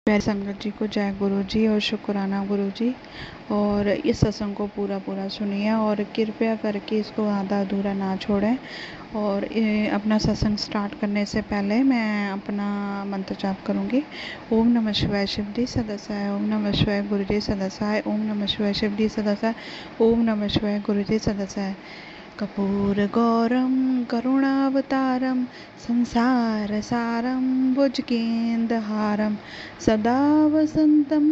प्यारी संगत जी को जय गुरु जी और शुक्राना गुरु जी। और इस सत्संग को पूरा सुनिए और कृपया करके इसको आधा अधूरा ना छोड़ें। और अपना सत्संग स्टार्ट करने से पहले मैं अपना मंत्र जाप करूँगी। ओम नमः शिवाय शिवजी सदसाय, ओम नमः शिवाय गुरु जी सदसाय, ओम नमः शिवाय शिवजी सदसाय, ओम नमः शिवाय गुरु जी सदसाय। कर्पूरगौरं करुणावतारं संसारसारं भुजगेन्द्रहारं सदा वसन्तं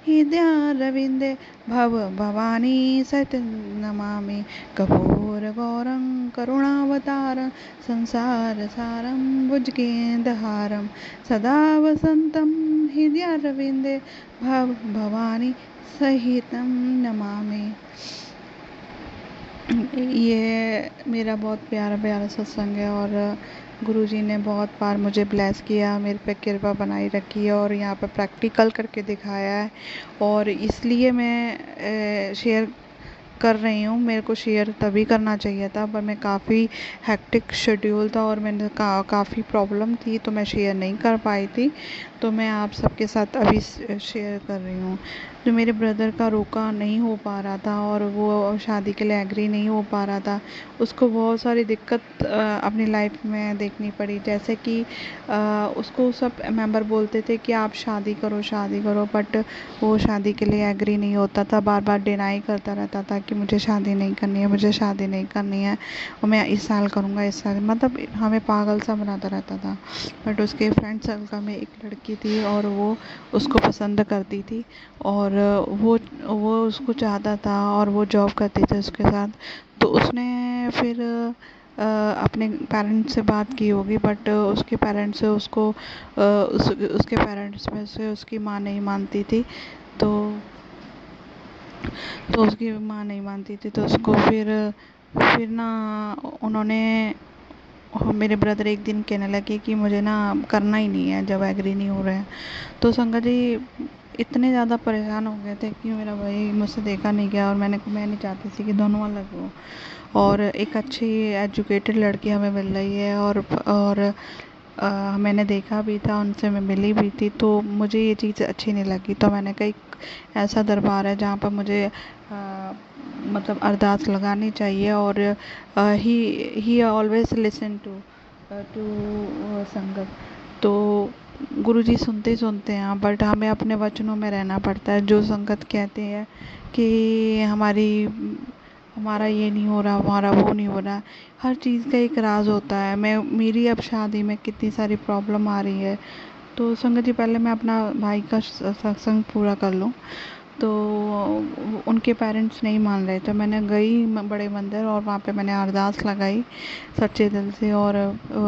हृदयारविन्दे भवानी सहितं नमामि। कर्पूरगौरं करुणावतारं संसारसारं भुजगेन्द्रहारं सदा वसन्तं हृदयारविन्दे भवानी सहितं नमामि। ये मेरा बहुत प्यारा सत्संग है और गुरुजी ने बहुत बार मुझे ब्लेस किया, मेरे पे कृपा बनाई रखी है और यहाँ पे प्रैक्टिकल करके दिखाया है। और इसलिए मैं शेयर कर रही हूँ। मेरे को शेयर तभी करना चाहिए था, पर मैं काफ़ी हेक्टिक शेड्यूल था और मैंने काफ़ी प्रॉब्लम थी, तो मैं शेयर नहीं कर पाई थी। तो मैं आप सबके साथ अभी शेयर कर रही हूँ। जो मेरे ब्रदर का रोका नहीं हो पा रहा था और वो शादी के लिए एग्री नहीं हो पा रहा था, उसको बहुत सारी दिक्कत अपनी लाइफ में देखनी पड़ी। जैसे कि उसको सब मेंबर बोलते थे कि आप शादी करो, बट वो शादी के लिए एग्री नहीं होता था, बार बार डिनाई करता रहता था कि मुझे शादी नहीं करनी है, मुझे शादी नहीं करनी है, और मैं इस साल करूँगा, इस साल, मतलब हमें पागल सा बनाता रहता था। बट उसके फ्रेंड सर्कल में एक लड़की थी और वो उसको पसंद करती थी और वो उसको चाहता था और वो जॉब करती थी उसके साथ। तो उसने फिर अपने पेरेंट्स से बात की होगी, बट उसके पेरेंट्स से उसके पेरेंट्स में से उसकी माँ नहीं मानती थी। तो उसकी माँ नहीं मानती थी, तो उसको फिर ना उन्होंने, मेरे ब्रदर एक दिन कहने लगे कि मुझे ना करना ही नहीं है जब एग्री नहीं हो रहे हैं। तो संगत जी इतने ज़्यादा परेशान हो गए थे कि मेरा भाई मुझसे देखा नहीं गया और मैं नहीं चाहती थी कि दोनों अलग हो। और एक अच्छी एजुकेटेड लड़की हमें मिल रही है और मैंने देखा भी था, उनसे मैं मिली भी थी, तो मुझे ये चीज़ अच्छी नहीं लगी। तो मैंने कहा एक ऐसा दरबार है जहाँ पर मुझे मतलब अरदास लगानी चाहिए। और ही ऑलवेज लिसन टू संगत। तो गुरुजी सुनते ही सुनते हैं, बट हमें अपने वचनों में रहना पड़ता है। जो संगत कहते हैं कि हमारा ये नहीं हो रहा, हमारा वो नहीं हो रहा, हर चीज़ का एक राज होता है। मेरी अब शादी में कितनी सारी प्रॉब्लम आ रही है। तो संगत जी पहले मैं अपना भाई का सत्संग पूरा कर लूँ। तो उनके पेरेंट्स नहीं मान रहे, तो मैंने गई बड़े मंदिर और वहाँ पे मैंने अरदास लगाई सच्चे दिल से। और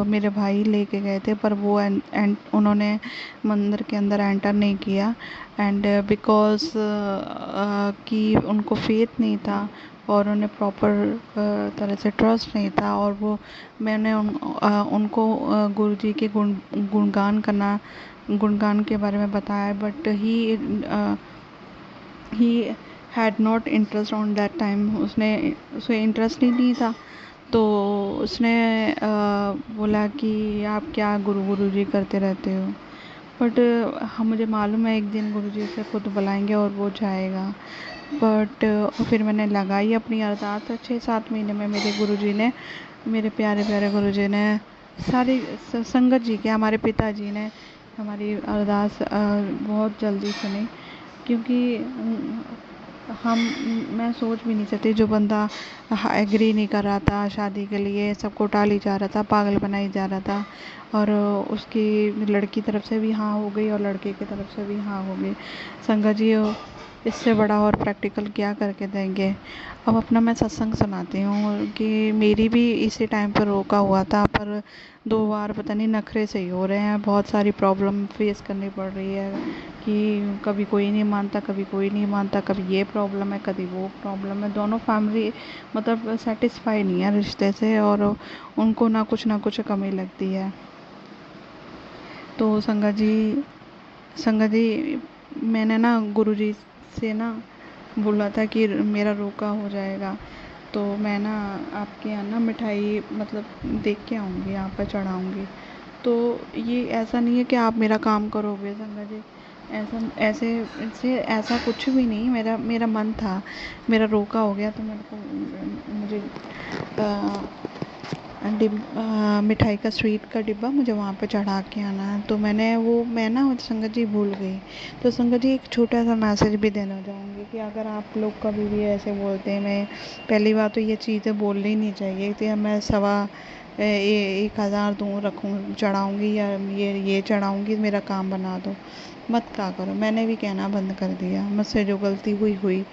मेरे भाई लेके गए थे, पर वो उन्होंने मंदिर के अंदर एंटर नहीं किया। एंड बिकॉज कि उनको फेथ नहीं था और उन्हें प्रॉपर तरह से ट्रस्ट नहीं था। और वो मैंने उनको गुरुजी के गुणगान के बारे में बताया, but he had not interest on that time. उसे इंटरेस्ट ही नहीं था। तो उसने बोला कि आप क्या गुरु जी करते रहते हो। बट हम मुझे मालूम है एक दिन गुरुजी से खुद बुलाएंगे और वो जाएगा। बट फिर मैंने लगाई अपनी अरदास। 6-7 महीने में मेरे प्यारे गुरुजी ने सारी संगत जी के, हमारे पिताजी ने हमारी अरदास बहुत जल्दी सुनी। क्योंकि मैं सोच भी नहीं सकती, जो बंदा एग्री नहीं कर रहा था शादी के लिए, सबको टाली जा रहा था, पागल बनाई जा रहा था, और उसकी लड़की तरफ से भी हाँ हो गई और लड़के की तरफ से भी हाँ हो गई। संगत जी इससे बड़ा और प्रैक्टिकल क्या करके देंगे। अब अपना मैं सत्संग सुनाती हूँ कि मेरी भी इसी टाइम पर रोका हुआ था, पर 2 बार पता नहीं नखरे सही हो रहे हैं। बहुत सारी प्रॉब्लम फेस करनी पड़ रही है कि कभी कोई नहीं मानता, कभी कोई नहीं मानता, कभी ये प्रॉब्लम है, कभी वो प्रॉब्लम है। दोनों फैमिली मतलब सेटिस्फाई नहीं है रिश्ते से, और उनको ना कुछ कमी लगती है। तो संगत जी मैंने ना गुरुजी से ना बोला था कि मेरा रोका हो जाएगा, तो मैं ना आपके यहाँ ना मिठाई मतलब देख के आऊँगी, यहाँ पर चढ़ाऊँगी। तो ये ऐसा नहीं है कि आप मेरा काम करोगे संगत जी, ऐसा ऐसे ऐसे ऐसा कुछ भी नहीं, मेरा मेरा मन था, मेरा रोका हो गया तो मेरे को मुझे मिठाई का स्वीट का डिब्बा मुझे वहाँ पे चढ़ा के आना है। तो मैं ना संगत जी भूल गई। तो संगत जी एक छोटा सा मैसेज भी देना चाहूँगी कि अगर आप लोग कभी भी ऐसे बोलते हैं, मैं पहली बात तो ये चीज़ें बोलनी नहीं चाहिए कि मैं 1,000 दूँ रखूँ चढ़ाऊँगी या ये चढ़ाऊँगी मेरा काम बना दो, मत क्या करो। मैंने भी कहना बंद कर दिया, मुझसे जो गलती हुई हुई,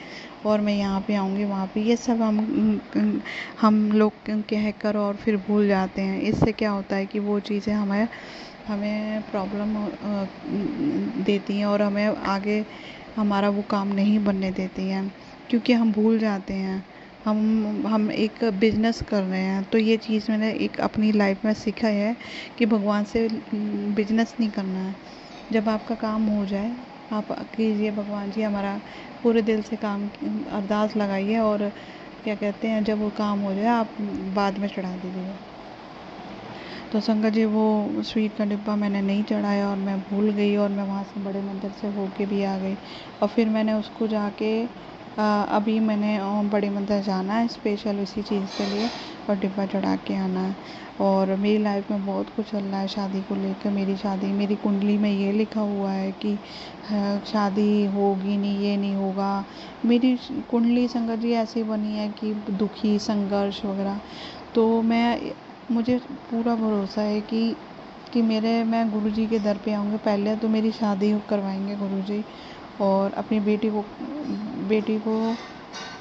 और मैं यहाँ पे आऊँगी वहाँ पे ये सब हम लोग कह कर और फिर भूल जाते हैं। इससे क्या होता है कि वो चीज़ें हमें हमें प्रॉब्लम देती हैं और हमें आगे हमारा वो काम नहीं बनने देती हैं, क्योंकि हम भूल जाते हैं। हम एक बिजनेस कर रहे हैं, तो ये चीज़ मैंने एक अपनी लाइफ में सीखा है कि भगवान से बिजनेस नहीं करना है। जब आपका काम हो जाए आप कीजिए, भगवान जी हमारा पूरे दिल से काम अरदास लगाइए, और क्या कहते हैं, जब वो काम हो जाए आप बाद में चढ़ा दीजिएगा। तो संगत जी वो स्वीट का डिब्बा मैंने नहीं चढ़ाया और मैं भूल गई, और मैं वहाँ से बड़े मंदिर से होके भी आ गई, और फिर मैंने उसको जाके अभी मैंने बड़े मंदिर जाना है स्पेशल इसी चीज़ के लिए, और डिब्बा चढ़ा के आना है। और मेरी लाइफ में बहुत कुछ चल रहा है शादी को लेकर। मेरी कुंडली में ये लिखा हुआ है कि शादी होगी नहीं, ये नहीं होगा। मेरी कुंडली संगत जी ऐसी बनी है कि दुखी, संघर्ष वगैरह। तो मुझे पूरा भरोसा है कि मैं गुरुजी के दर पे आऊँगी। पहले तो मेरी शादी करवाएंगे गुरुजी, और अपनी बेटी को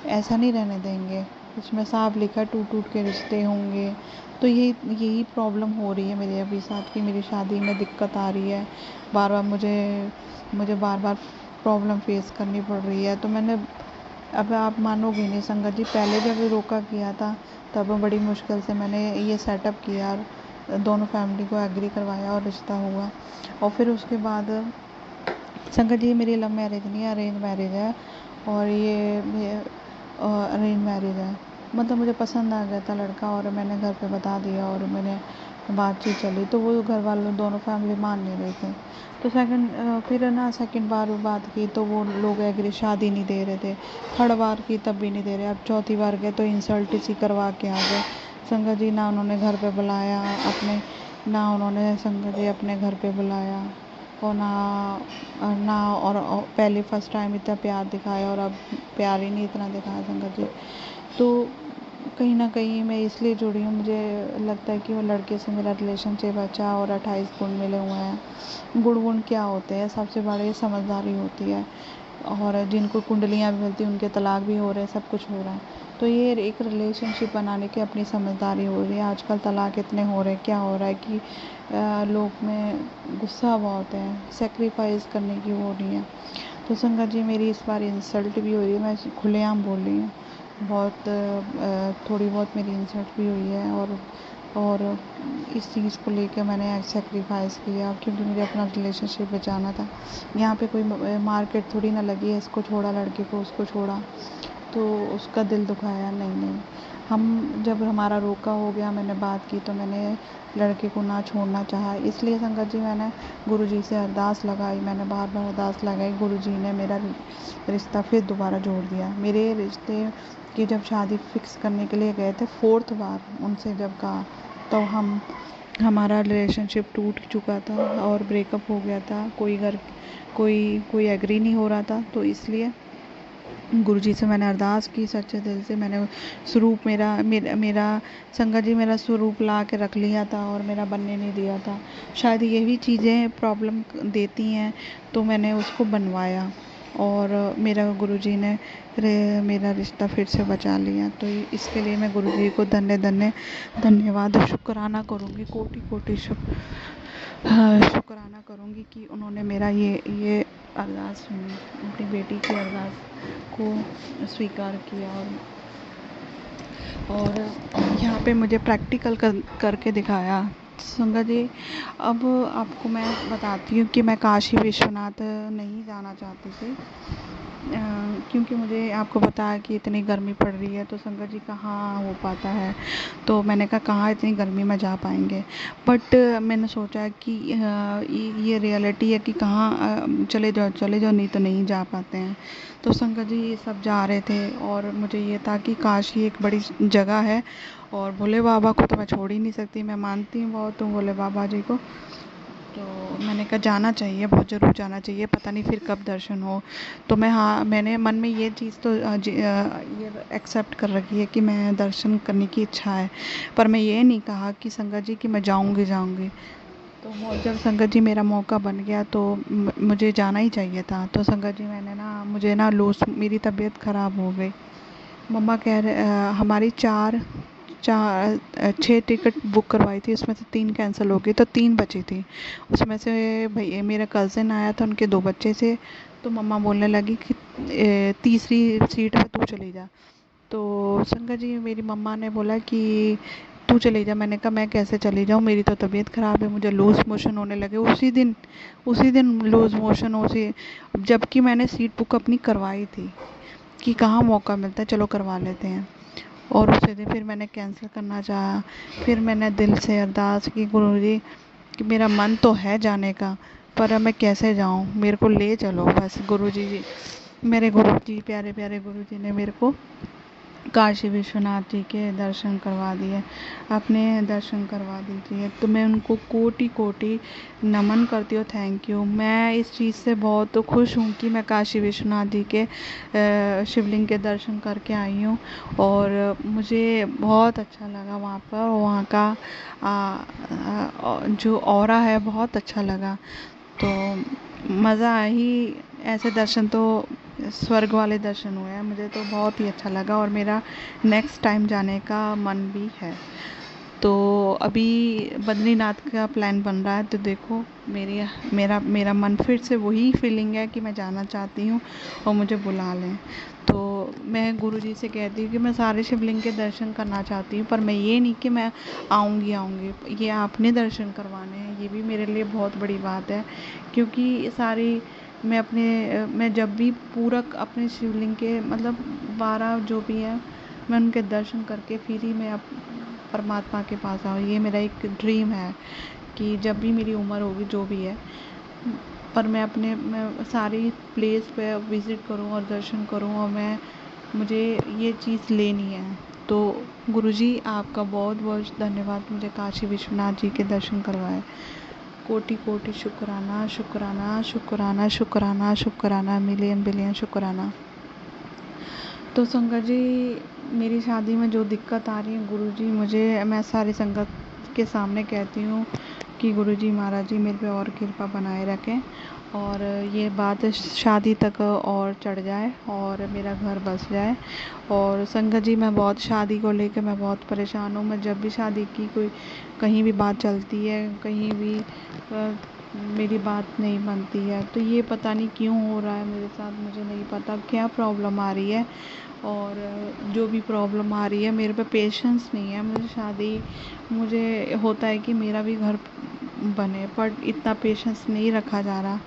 ऐसा नहीं रहने देंगे। उसमें साफ लिखा टूट टूट के रिश्ते होंगे। तो यही प्रॉब्लम हो रही है मेरे अभी साथ, कि मेरी शादी में दिक्कत आ रही है। बार बार मुझे बार बार प्रॉब्लम फेस करनी पड़ रही है। तो मैंने, अब आप मानोगे नहीं संगत जी, पहले जब रोका किया था तब बड़ी मुश्किल से मैंने ये सेटअप किया, और दोनों फैमिली को एग्री करवाया और रिश्ता हुआ। और फिर उसके बाद संगत जी मेरी लव मैरिज नहीं है, अरेंज मैरिज है। और ये अरेंज मैरिज है, मतलब मुझे पसंद आ गया था लड़का, और मैंने घर पे बता दिया, और मैंने बातचीत चली तो वो घर वालों दोनों फैमिली मान नहीं रहे थे। तो सेकंड बार बात की तो वो लोग एग्री, शादी नहीं दे रहे थे। थर्ड बार की तब भी नहीं दे रहे। अब चौथी बार गए तो इंसल्ट सी करवा के आ गए संगत जी। ना उन्होंने घर पे बुलाया अपने, ना उन्होंने संगत जी अपने घर पे बुलाया, और ना और पहले फर्स्ट टाइम इतना प्यार दिखाया, और अब प्यार ही नहीं इतना दिखाया संगत जी। तो कहीं ना कहीं मैं इसलिए जुड़ी हूँ, मुझे लगता है कि वो लड़के से मेरा रिलेशनशिप अच्छा, और 28 गुण मिले हुए हैं। गुण क्या होते हैं, सबसे बड़ी समझदारी होती है, और जिनको कुंडलियाँ भी मिलती हैं उनके तलाक भी हो रहे हैं, सब कुछ हो रहा है। तो ये एक रिलेशनशिप बनाने की अपनी समझदारी हो रही है। आजकल तलाक इतने हो रहे हैं, क्या हो रहा है कि लोग में गुस्सा बहुत है, सेक्रीफाइस करने की वो नहीं है। तो संगत जी मेरी इस बार इंसल्ट भी हुई है, मैं खुलेआम बोल रही हूँ। थोड़ी बहुत मेरी इंसल्ट भी हुई है, और इस चीज़ को लेकर मैंने सेक्रीफाइस किया, क्योंकि मुझे अपना रिलेशनशिप बचाना था। यहाँ पे कोई मार्केट थोड़ी ना लगी है, इसको छोड़ा लड़के को, उसको छोड़ा तो उसका दिल दुखाया, नहीं। हम जब हमारा रोका हो गया, मैंने बात की, तो मैंने लड़के को ना छोड़ना चाहा। इसलिए संगत जी मैंने गुरुजी से अरदास लगाई, मैंने बार बार अरदास लगाई। गुरुजी ने मेरा रिश्ता फिर दोबारा जोड़ दिया। मेरे रिश्ते की जब शादी फिक्स करने के लिए गए थे, 4th बार उनसे जब कहा, तो हमारा रिलेशनशिप टूट चुका था और ब्रेकअप हो गया था। कोई एग्री नहीं हो रहा था। तो इसलिए गुरुजी से मैंने अरदास की सच्चे दिल से। मैंने स्वरूप मेरा संगत जी मेरा स्वरूप ला के रख लिया था, और मेरा बनने नहीं दिया था। शायद यही चीज़ें प्रॉब्लम देती हैं, तो मैंने उसको बनवाया, और मेरा गुरुजी ने मेरा रिश्ता फिर से बचा लिया। तो इसके लिए मैं गुरुजी को धन्यवाद शुक्राना करूँगी, कोटि कोटि शुक्राना करूँगी कि उन्होंने मेरा ये अरदास सुनी, अपनी बेटी की अरदास को स्वीकार किया, और यहाँ पे मुझे प्रैक्टिकल करके दिखाया। संगत जी अब आपको मैं बताती हूँ कि मैं काशी विश्वनाथ नहीं जाना चाहती थी, क्योंकि मुझे आपको पता है कि इतनी गर्मी पड़ रही है तो संगत जी कहाँ हो पाता है। तो मैंने कहा कहाँ इतनी गर्मी में जा पाएंगे। बट मैंने सोचा कि ये रियलिटी है कि कहाँ चले जाओ नहीं तो नहीं जा पाते हैं। तो संगत जी ये सब जा रहे थे और मुझे ये था कि काशी एक बड़ी जगह है और भोले बाबा को तो मैं छोड़ ही नहीं सकती। मैं मानती हूँ बहुत हूँ भोले बाबा जी को। तो मैंने कहा जाना चाहिए, बहुत ज़रूर जाना चाहिए, पता नहीं फिर कब दर्शन हो। तो मैंने मन में ये चीज़ तो ये एक्सेप्ट कर रखी है कि मैं दर्शन करने की इच्छा है। पर मैं ये नहीं कहा कि संगत जी कि मैं जाऊंगी। तो जब संगत जी मेरा मौका बन गया तो मुझे जाना ही चाहिए था। तो संगत जी मुझे ना लूज मेरी तबीयत ख़राब हो गई। मम्मा कह रहे हमारी चार चार 6 टिकट बुक करवाई थी, उसमें से 3 कैंसिल हो गई तो 3 बची थी। उसमें से भई मेरा कज़न आया था, उनके 2 बच्चे थे। तो मम्मा बोलने लगी कि तीसरी सीट पे तू चली जा। तो संगत जी मेरी मम्मा ने बोला कि तू चली जा। मैंने कहा मैं कैसे चली जाऊँ, मेरी तो तबीयत ख़राब है, मुझे लूज़ मोशन होने लगे उसी दिन लूज़ मोशन उसी जबकि मैंने सीट बुक अपनी करवाई थी कि कहाँ मौका मिलता है चलो करवा लेते हैं। और उसी दिन फिर मैंने कैंसिल करना चाहा। फिर मैंने दिल से अरदास की गुरुजी कि मेरा मन तो है जाने का, पर अब मैं कैसे जाऊँ, मेरे को ले चलो बस गुरुजी जी। मेरे गुरुजी प्यारे प्यारे गुरुजी ने मेरे को काशी विश्वनाथ जी के दर्शन करवा दिए। अपने दर्शन करवा दीजिए। तो मैं उनको कोटि कोटि नमन करती हूँ, थैंक यू। मैं इस चीज़ से बहुत खुश हूँ कि मैं काशी विश्वनाथ जी के शिवलिंग के दर्शन करके आई हूँ और मुझे बहुत अच्छा लगा वहाँ पर। वहाँ का जो ऑरा है बहुत अच्छा लगा। तो मज़ा ही ऐसे दर्शन तो स्वर्ग वाले दर्शन हुए हैं। मुझे तो बहुत ही अच्छा लगा और मेरा नेक्स्ट टाइम जाने का मन भी है। तो अभी बद्रीनाथ का प्लान बन रहा है। तो देखो मेरा मन फिर से वही फीलिंग है कि मैं जाना चाहती हूँ और मुझे बुला लें। तो मैं गुरुजी से कहती हूँ कि मैं सारे शिवलिंग के दर्शन करना चाहती हूँ, पर मैं ये नहीं कि मैं आऊँगी। ये आपने दर्शन करवाने हैं, ये भी मेरे लिए बहुत बड़ी बात है। क्योंकि मैं जब भी पूरा अपने शिवलिंग के मतलब 12 जो भी है मैं उनके दर्शन करके फिर ही मैं परमात्मा के पास आऊँ। ये मेरा एक ड्रीम है कि जब भी मेरी उम्र होगी जो भी है, पर मैं सारी प्लेस पे विज़िट करूँ और दर्शन करूँ और मुझे ये चीज़ लेनी है। तो गुरुजी आपका बहुत बहुत धन्यवाद, मुझे काशी विश्वनाथ जी के दर्शन करवाए। कोटि कोटि शुक्राना शुक्राना शुक्राना शुक्राना शुक्राना, मिलियन बिलियन शुक्राना। तो संगत जी मेरी शादी में जो दिक्कत आ रही है गुरुजी मैं सारी संगत के सामने कहती हूँ कि गुरुजी महाराज जी मेरे पे और कृपा बनाए रखें और ये बात शादी तक और चढ़ जाए और मेरा घर बस जाए। और संगत जी शादी को लेकर मैं बहुत परेशान हूँ। मैं जब भी शादी की कोई कहीं भी बात चलती है, कहीं भी मेरी बात नहीं बनती है। तो ये पता नहीं क्यों हो रहा है मेरे साथ, मुझे नहीं पता क्या प्रॉब्लम आ रही है। और जो भी प्रॉब्लम आ रही है मेरे पे पेशेंस नहीं है। मुझे होता है कि मेरा भी घर बने, पर इतना पेशेंस नहीं रखा जा रहा।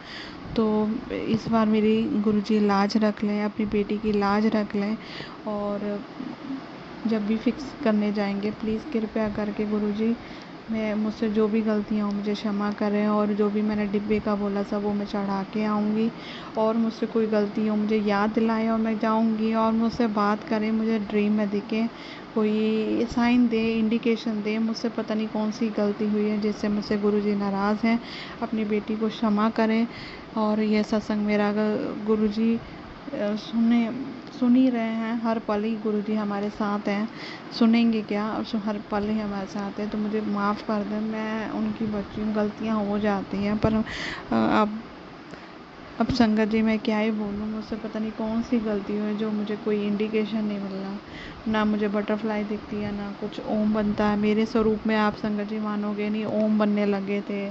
तो इस बार मेरी गुरुजी लाज रख लें, अपनी बेटी की लाज रख लें और जब भी फिक्स करने जाएंगे प्लीज़ कृपया करके गुरुजी मुझसे जो भी गलतियाँ हो मुझे क्षमा करें और जो भी मैंने डिब्बे का बोला सब वो मैं चढ़ा के आऊँगी। और मुझसे कोई गलती हो मुझे याद दिलाएं और मैं जाऊँगी और मुझसे बात करें, मुझे ड्रीम में दिखें, कोई साइन दे, इंडिकेशन दे। मुझसे पता नहीं कौन सी गलती हुई है जिससे मुझसे गुरुजी नाराज़ हैं। अपनी बेटी को क्षमा करें। और यह सत्संग मेरा अगर गुरुजी सुन ही रहे हैं, हर पल ही गुरुजी हमारे साथ हैं, सुनेंगे क्या, हर पल ही हमारे साथ हैं। तो मुझे माफ़ कर दें, मैं उनकी बच्ची हूँ, गलतियाँ हो जाती हैं। पर अब संगत जी मैं क्या ही बोलूँ, मुझसे पता नहीं कौन सी गलती हुई जो मुझे कोई इंडिकेशन नहीं मिल रहा। ना मुझे बटरफ्लाई दिखती है ना कुछ ओम बनता है मेरे स्वरूप में। आप संगत जी मानोगे नहीं, ओम बनने लगे थे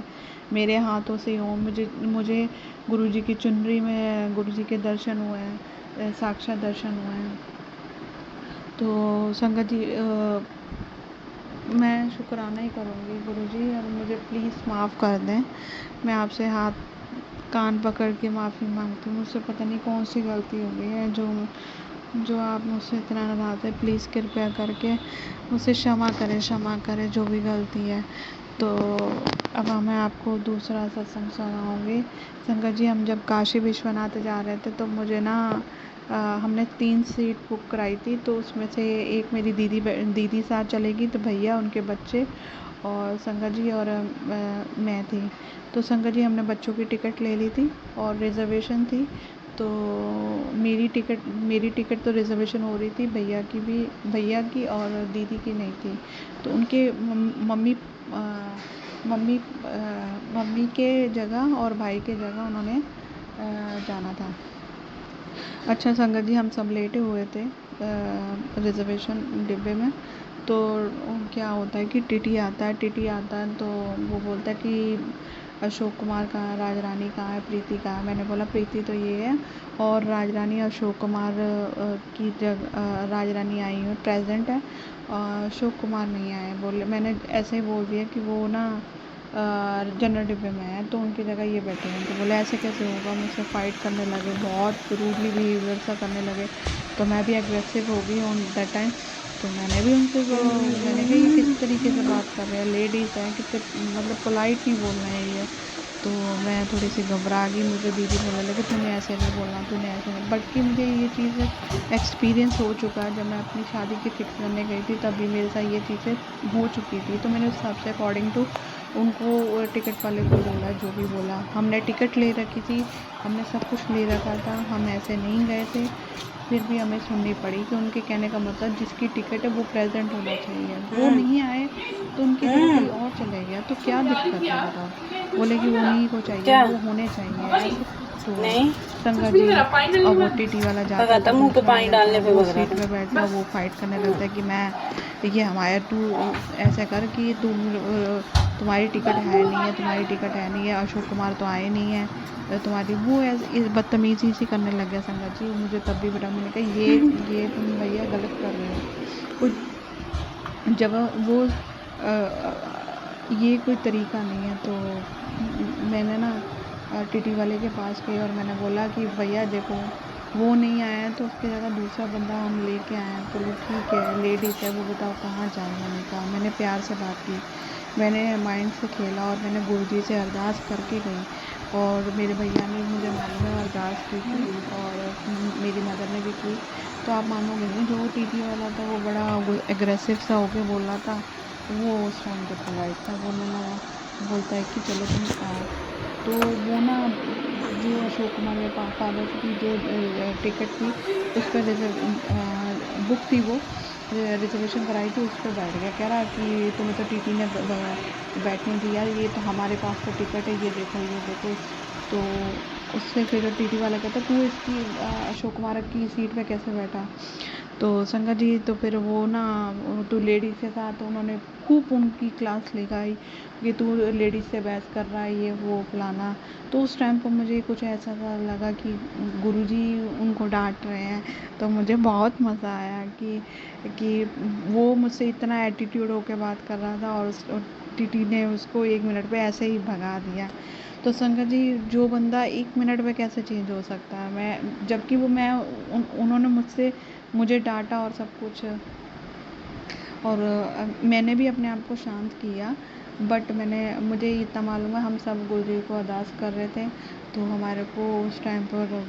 मेरे हाथों से ओम। मुझे गुरुजी की चुनरी में गुरुजी के दर्शन हुए हैं, साक्षात दर्शन हुए हैं। तो संगत जी मैं शुक्राना ही करूँगी गुरुजी, और मुझे प्लीज़ माफ़ कर दें। मैं आपसे हाथ कान पकड़ के माफ़ी मांगती हूँ। मुझसे पता नहीं कौन सी गलती हो गई है जो जो आप मुझसे इतना नाराज़ है। प्लीज़ कृपया करके मुझसे क्षमा करें जो भी गलती है। तो अब मैं आपको दूसरा सत्संग सुनाऊँगी। संगत जी, हम जब काशी विश्वनाथ जा रहे थे तो मुझे ना हमने 3 सीट बुक कराई थी। तो उसमें से एक मेरी दीदी साथ चलेगी, तो भैया, उनके बच्चे और संगत जी और मैं थी। तो संगत जी, हमने बच्चों की टिकट ले ली थी और रिज़र्वेशन थी। तो मेरी टिकट तो रिज़र्वेशन हो रही थी, भैया की और दीदी की नहीं थी। तो उनके मम्मी के जगह और भाई के जगह उन्होंने जाना था। अच्छा संगत जी, हम सब लेटे हुए थे रिज़र्वेशन डिब्बे में। तो क्या होता है कि टीटी आता है तो वो बोलता है कि अशोक कुमार कहाँ है, राज रानी कहाँ है, प्रीति कहाँ है। मैंने बोला प्रीति तो ये है और राज रानी अशोक कुमार की जगह राज रानी आई है, प्रेजेंट है, अशोक कुमार नहीं आए। मैंने ऐसे ही बोल दिया कि वो ना जनरल डिब्बे में है, तो उनकी जगह ये बैठे हैं। तो बोले ऐसे कैसे होगा, मुझसे फ़ाइट करने लगे, बहुत रूडली बिहेवियर सा करने लगे। तो मैं भी एग्रेसिव हो गई ऑन दैट टाइम। तो मैंने भी उनसे मैंने कहा ये किस तरीके से बात कर रहे हैं, लेडीज़ हैं, कितने मतलब पोलाइट नहीं बोलना है ये। तो मैं थोड़ी सी घबरा गई। मुझे दीदी बोलने लगे तूने ऐसे नहीं बोलना, तूने ऐसे नहीं, बल्कि मुझे ये चीज़ एक्सपीरियंस हो चुका है। जब मैं अपनी शादी की फिक्स करने गई थी तभी मेरे साथ ये चीज़ें हो चुकी थी। तो मैंने उस हिसाब से अकॉर्डिंग टू उनको टिकट वाले को बोला जो भी बोला। हमने टिकट ले रखी थी, हमने सब कुछ ले रखा था, हम ऐसे नहीं गए थे। फिर भी हमें सुननी पड़ी कि उनके कहने का मतलब जिसकी टिकट है वो प्रेजेंट होना चाहिए। वो नहीं आए तो उनकी जगह कोई और चले गया तो क्या दिक्कत है बताओ। बोले कि वो नहीं को चाहिए, क्या वो होने चाहिए ऐसे। तो नहीं संगत जी, अब वो टीटी वाला जाता भगा है था, तो मुंह पे दूसरा आ पानी जाता है, डालने पे वो भग रहा सीट था। पे बैठता है, वो फाइट करने लगता है कि मैं ये हमारे तू ऐसे कर कि तुम्हारी टिकट है नहीं है, तुम्हारी टिकट है नहीं है, अशोक कुमार तो आए नहीं है तुम्हारी, वो ऐसे बदतमीजी सी करने लग गया संगत जी। मुझे तब भी बेटा, मैंने कहा ये तुम भैया गलत कर रहे हो। कुछ जब वो ये कोई तरीका नहीं है। तो मैंने ना टीटी वाले के पास गई और मैंने बोला कि भैया देखो वो नहीं आया है तो उसकी जगह दूसरा बंदा हम लेके आए हैं। बोले ठीक है, लेडीज़ है, वो बताओ कहाँ जाए। मैंने कहा, मैंने प्यार से बात की, मैंने माइंड से खेला और मैंने गुरुजी से अरदास करके गई। और मेरे भैया ने मुझे मालूम है अरदास की थी और मेरी मदर ने भी की। तो आप मानोगे नहीं, जो टीटी वाला था वो बड़ा एग्रेसिव सा होके बोल रहा था। वो उस टाइम पे पोलाइट था, वो ना बोलता है कि चलो तुम आओ। तो वो ना जो अशोक कुमार के फादर की जो टिकट थी उस पर बुक थी, वो रिजर्वेशन कराई थी, उस पर बैठ गया। कह रहा कि तुम्हें तो टीटी ने बैठने दिया, ये तो हमारे पास तो टिकट है, ये देखो ये देखो। तो उससे फिर टीटी वाला कहता तू इसकी अशोक कुमार की सीट पे कैसे बैठा। तो संगत जी, तो फिर वो ना तो लेडीज़ के साथ उन्होंने खूब उनकी क्लास लगाई कि तू लेडीज़ से बहस कर रहा है, ये वो फलाना। तो उस टाइम पर मुझे कुछ ऐसा सा लगा कि गुरुजी उनको डांट रहे हैं। तो मुझे बहुत मज़ा आया कि वो मुझसे इतना एटीट्यूड होके बात कर रहा था और टीटी ने उसको 1 मिनट पे ऐसे ही भगा दिया। तो संगत जी, जो बंदा 1 मिनट में कैसे चेंज हो सकता है, मैं जबकि उन्होंने मुझे डांटा और सब कुछ। और मैंने भी अपने आप को शांत किया। बट मुझे इतना मालूम है हम सब गुरुजी को अरदास कर रहे थे। तो हमारे को उस टाइम पर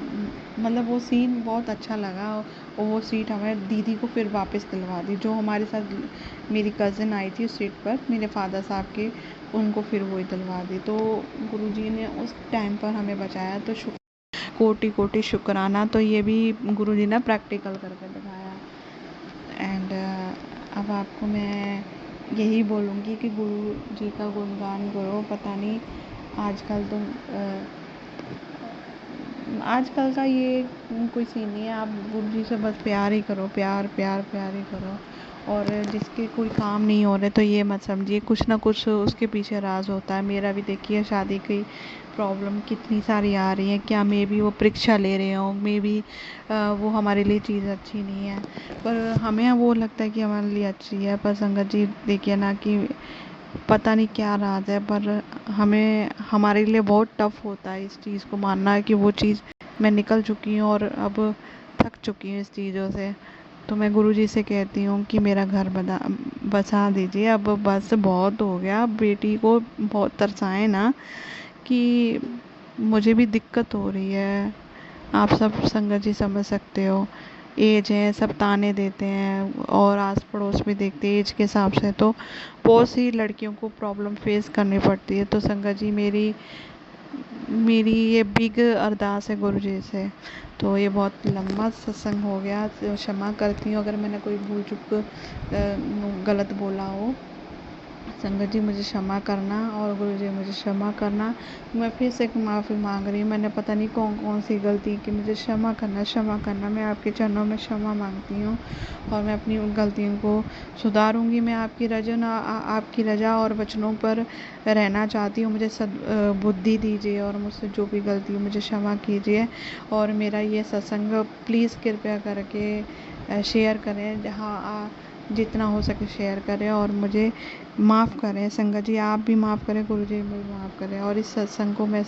मतलब वो सीन बहुत अच्छा लगा और वो सीट हमें दीदी को फिर वापस दिलवा दी। जो हमारे साथ मेरी कज़िन आई थी उस सीट पर, मेरे फादर साहब के, उनको फिर वही दिलवा दी। तो गुरुजी ने उस टाइम पर हमें बचाया, तो कोटि कोटि शुक्राना। तो ये भी गुरुजी ने प्रैक्टिकल करके दिखाया। एंड अब आपको मैं यही बोलूँगी कि गुरु जी का गुणगान करो। पता नहीं आजकल तो आजकल का ये कोई सीन नहीं है। आप गुरु जी से बस प्यार ही करो, प्यार प्यार प्यार ही करो। और जिसके कोई काम नहीं हो रहे तो ये मत समझिए, कुछ ना कुछ उसके पीछे राज होता है। मेरा भी देखिए शादी की प्रॉब्लम कितनी सारी आ रही है, क्या मे बी वो परीक्षा ले रहे हो, मे बी वो हमारे लिए चीज़ अच्छी नहीं है, पर हमें वो लगता है कि हमारे लिए अच्छी है। पर संगत जी देखिए ना कि पता नहीं क्या राज है, पर हमें हमारे लिए बहुत टफ होता है इस चीज़ को मानना है कि वो चीज़ मैं निकल चुकी हूँ और अब थक चुकी हूँ इस चीज़ों से। तो मैं गुरुजी से कहती हूँ कि मेरा घर बसा दीजिए, अब बस बहुत हो गया। अब बेटी को बहुत तरसाएं ना कि मुझे भी दिक्कत हो रही है। आप सब संगत जी समझ सकते हो, एज है, सब ताने देते हैं और आस पड़ोस भी देखते हैं एज के हिसाब से, तो बहुत सी लड़कियों को प्रॉब्लम फेस करनी पड़ती है। तो संगत जी मेरी मेरी ये बिग अरदास है गुरु जी से। तो ये बहुत लंबा सत्संग हो गया, तो क्षमा करती हूँ अगर मैंने कोई भूल चूक गलत बोला हो। संगत जी मुझे क्षमा करना और गुरु जी मुझे क्षमा करना। मैं फिर से माफ़ी मांग रही हूँ, मैंने पता नहीं कौन कौन सी गलती की, मुझे क्षमा करना। मैं आपके चरणों में क्षमा मांगती हूँ और मैं अपनी उन गलतियों को सुधारूंगी। मैं आपकी रजा और वचनों पर रहना चाहती हूँ। मुझे बुद्धि दीजिए और मुझसे जो भी गलती हो मुझे क्षमा कीजिए। और मेरा ये सत्संग प्लीज़ कृपया करके शेयर करें, जहाँ जितना हो सके शेयर करें और मुझे माफ़ करें। संगत जी आप भी माफ़ करें, गुरु जी भी माफ़ करें। और इस सत्संग को मैं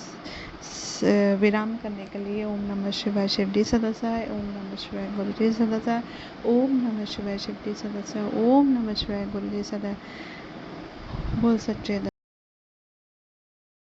विराम करने के लिए ओम नमः शिवाय शिवजी सदासाय, ओम नमः शिवाय गुरु जी सदासाय, ओम नमः शिवाय शिवजी सदासाय, ओम नमः शिवाय गुरु जी सदा। बोल सच्चे